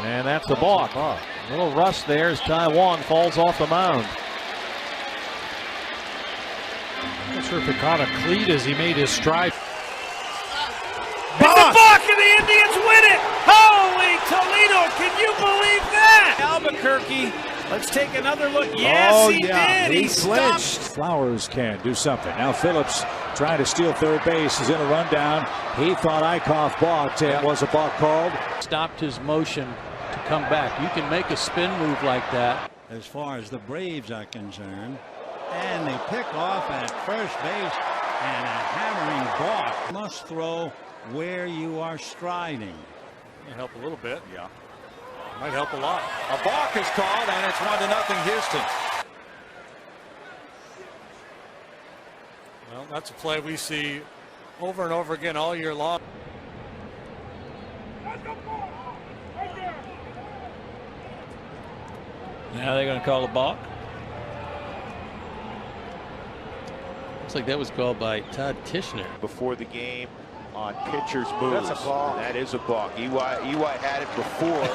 And that's the balk. A little rust there as Taiwan falls off the mound. I'm not sure if it caught a cleat as he made his stride. It's a balk and the Indians win it! Holy Toledo, can you believe that? Albuquerque, let's take another look. Yes, he did. He flinched. Flowers can do something. Now Phillips trying to steal third base. Is in a rundown. He thought Eichhoff balked. It was a balk called. Stopped his motion to come back. You can make a spin move like that. As far as the Braves are concerned, and they pick off at first base and a hammering balk. Must throw where you are striding. Might help a little bit. Yeah. Might help a lot. A balk is called, and it's 1-0 Houston. Well, that's a play we see over and over again all year long. Now they're going to call a balk. Looks like that was called by Todd Tishner. Before the game on pitcher's moves. That's a balk. That is a balk. EY had it before.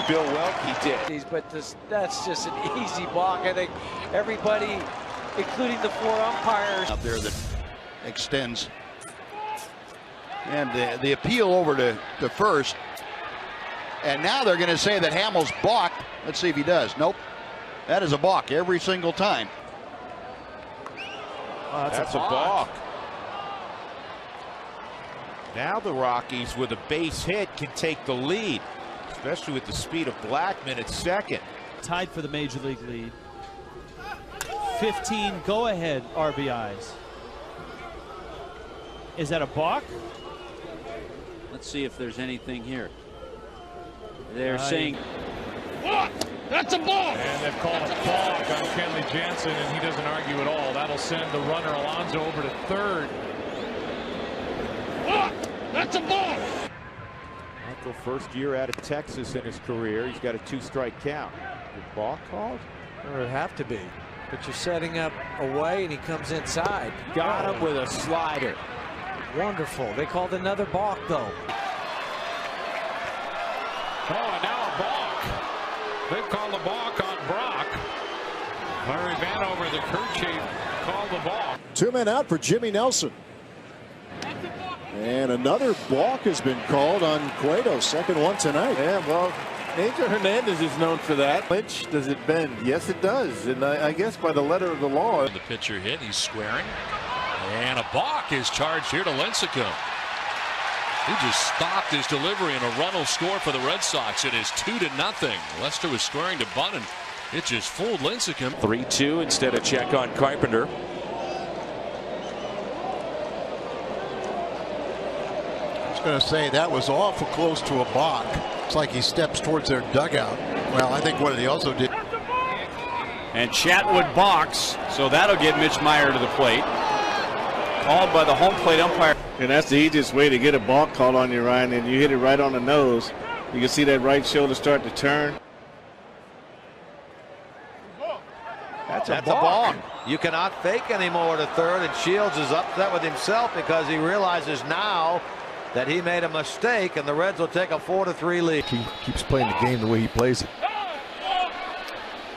Bill Welke did. But that's just an easy balk. I think everybody, including the 4 umpires out there, that extends. And the appeal over to first. And now they're going to say that Hamels balked. Let's see if he does. Nope. That is a balk every single time. That's a balk. Now the Rockies, with a base hit, can take the lead, especially with the speed of Blackman at second. Tied for the major league lead. 15 go-ahead RBIs. Is that a balk? Let's see if there's anything here. They're saying That's a balk. And they've called a balk on Kenley Jansen, and he doesn't argue at all. That'll send the runner Alonso over to third. That's a balk. Michael, first year out of Texas in his career. He's got a 2-strike count. The balk called? Or it would have to be. But you're setting up away and he comes inside. Got him with a slider. Wonderful. They called another balk though. Oh, and now a balk. They've called a balk on Brock. Larry Vanover, the crew chief, called the balk. 2 men out for Jimmy Nelson. And another balk has been called on Cueto. Second one tonight. Yeah, well, Angel Hernandez is known for that. Which does it bend? Yes, it does. And I guess by the letter of the law. The pitcher hit. He's squaring. And a balk is charged here to Lincecum. He just stopped his delivery, and a run will score for the Red Sox. It is 2-0. Lester was squaring to bunt, and it just fooled Lincecum. 3-2 instead of check on Carpenter. I was going to say that was awful close to a balk. It's like he steps towards their dugout. Well, I think what he also did. And Chatwood balks, so that'll get Mitch Meyer to the plate. Called by the home plate umpire. And that's the easiest way to get a balk called on you, Ryan. And you hit it right on the nose. You can see that right shoulder start to turn. That's a balk. You cannot fake anymore to third, and Shields is upset with himself because he realizes now that he made a mistake, and the Reds will take a 4-3 lead. He keeps playing the game the way he plays it.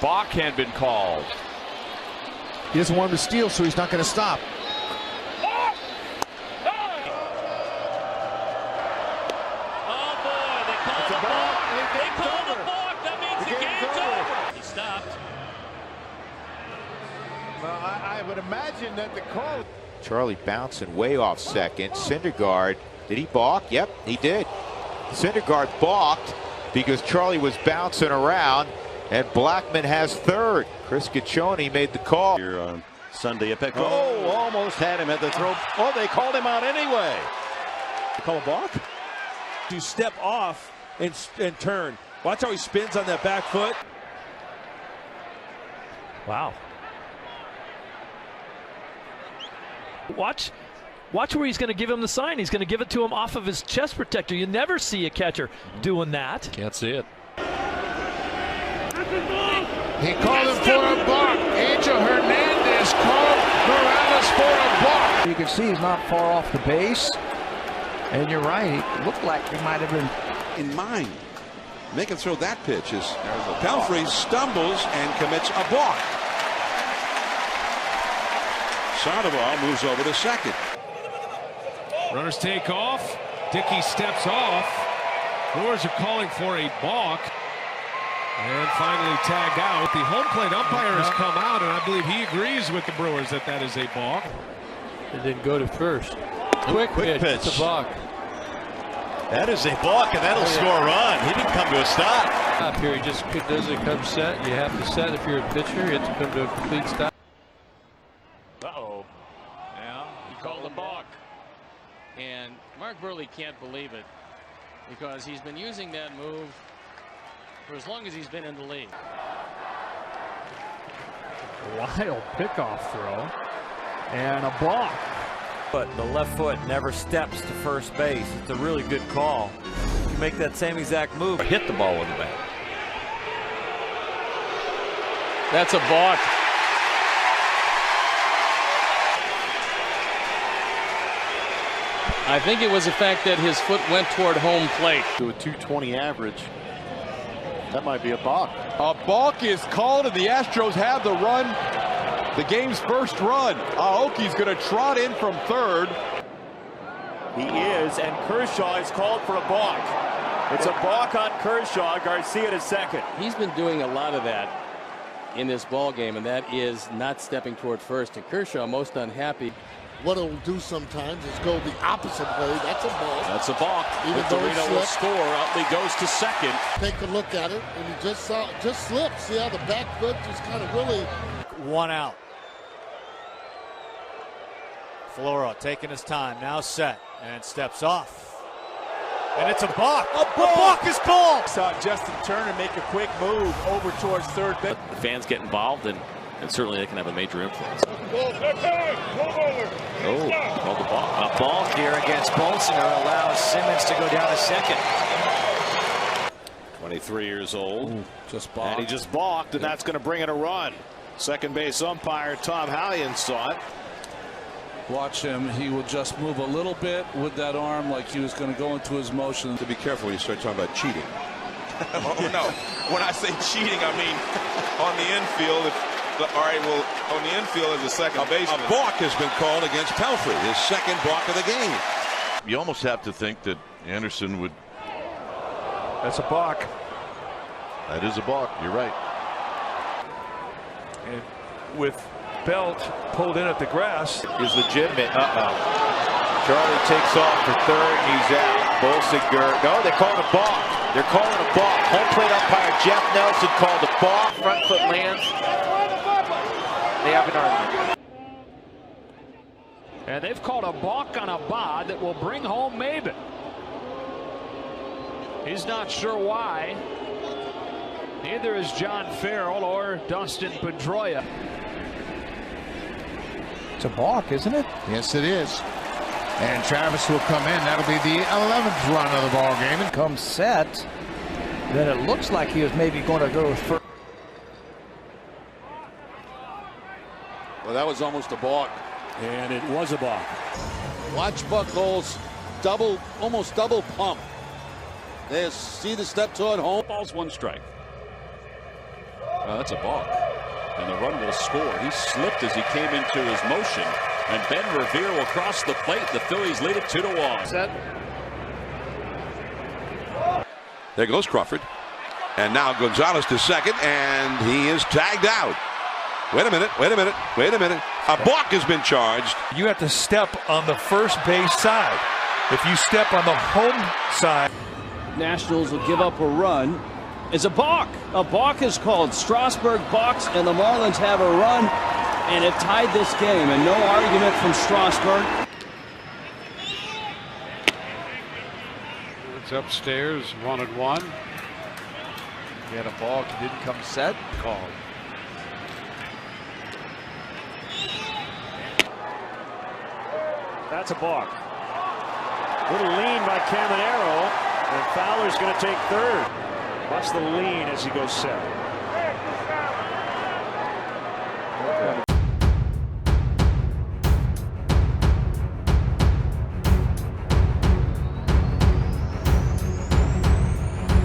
Balk had been called. He doesn't want him to steal, so he's not going to stop. I would imagine that the call. Charlie bouncing way off second. Syndergaard, did he balk? Yep, he did. Syndergaard balked because Charlie was bouncing around, and Blackman has third. Chris Caccione made the call. Here on Sunday, almost had him at the throw. Oh, they called him out anyway. Call a balk? You step off and turn. Watch how he spins on that back foot. Wow. Watch where he's going to give him the sign. He's going to give it to him off of his chest protector. You never see a catcher doing that. Can't see it. He called him for a balk. Angel Hernandez called Morales for a balk. You can see he's not far off the base. And you're right. It looked like he might have been In mind. make him throw that pitch as Pelfrey stumbles and commits a balk. Sandoval moves over to second. Runners take off. Dickey steps off. Brewers are calling for a balk. And finally tagged out. The home plate umpire has come out, and I believe he agrees with the Brewers that that is a balk. It didn't go to first. Quick pitch. It's a balk. That is a balk, and that'll score a run. He didn't come to a stop. Up here, he just doesn't come set. You have to set if you're a pitcher. You have to come to a complete stop. Uh-oh. Yeah, he called a balk. And Mark Burley can't believe it because he's been using that move for as long as he's been in the league. Wild pickoff throw and a balk. But the left foot never steps to first base. It's a really good call. You make that same exact move, hit the ball with the bat. That's a balk. I think it was the fact that his foot went toward home plate. To a 220 average. That might be a balk. A balk is called, and the Astros have the run. The game's first run. Aoki's going to trot in from third. He is, and Kershaw is called for a balk. It's a balk on Kershaw. Garcia to second. He's been doing a lot of that in this ball game, and that is not stepping toward first. And Kershaw most unhappy. What it'll do sometimes is go the opposite way. That's a balk. That's a balk. Even though Torino will score. Utley goes to second. Take a look at it, and he just slipped. See how the back foot just kind of really. One out. Flora taking his time, now set, and steps off. And it's a balk. A balk is called. Saw Justin Turner make a quick move over towards third base. The fans get involved, and certainly they can have a major influence. Oh, called the balk. A balk here against Bolsoner allows Simmons to go down to second. 23 years old. Ooh, just balked. And he just balked, and that's going to bring in a run. Second base umpire Tom Hallion saw it. Watch him. He will just move a little bit with that arm like he was going to go into his motion. To be careful when you start talking about cheating. Oh, no, when I say cheating, I mean on the infield. All right, well, on the infield as a second baseman. A balk has been called against Pelfrey, his second balk of the game. You almost have to think that Anderson would. That's a balk. That is a balk. You're right. And with Belt pulled in at the grass. Is legitimate. Charlie takes off for third, and he's out. Bolsinger. No, they called a balk. They're calling a balk. Home plate umpire Jeff Nelson called a balk. Front foot lands. They have an argument. And they've called a balk on a bod that will bring home Maben. He's not sure why. Neither is John Farrell or Dustin Pedroia. It's a balk, isn't it? Yes, it is. And Travis will come in. That'll be the 11th run of the ball game. And comes set. Then it looks like he was maybe going to go first. Well, that was almost a balk. And it was a balk. Watch Buchholz almost double pump. There, see the step toward home. Ball's one strike. That's a balk. And the run will score. He slipped as he came into his motion. And Ben Revere will cross the plate. The Phillies lead it 2-1. Set. There goes Crawford. And now Gonzalez to second, and he is tagged out. Wait a minute. A balk has been charged. You have to step on the first base side. If you step on the home side. Nationals will give up a run. Is a balk. A balk is called. Strasburg balks, and the Marlins have a run, and it tied this game, and no argument from Strasburg. It's upstairs, 1-1. He had a balk, didn't come set. Called. That's a balk. Little lean by Caminero, and Fowler's going to take third. Watch the lean as he goes set.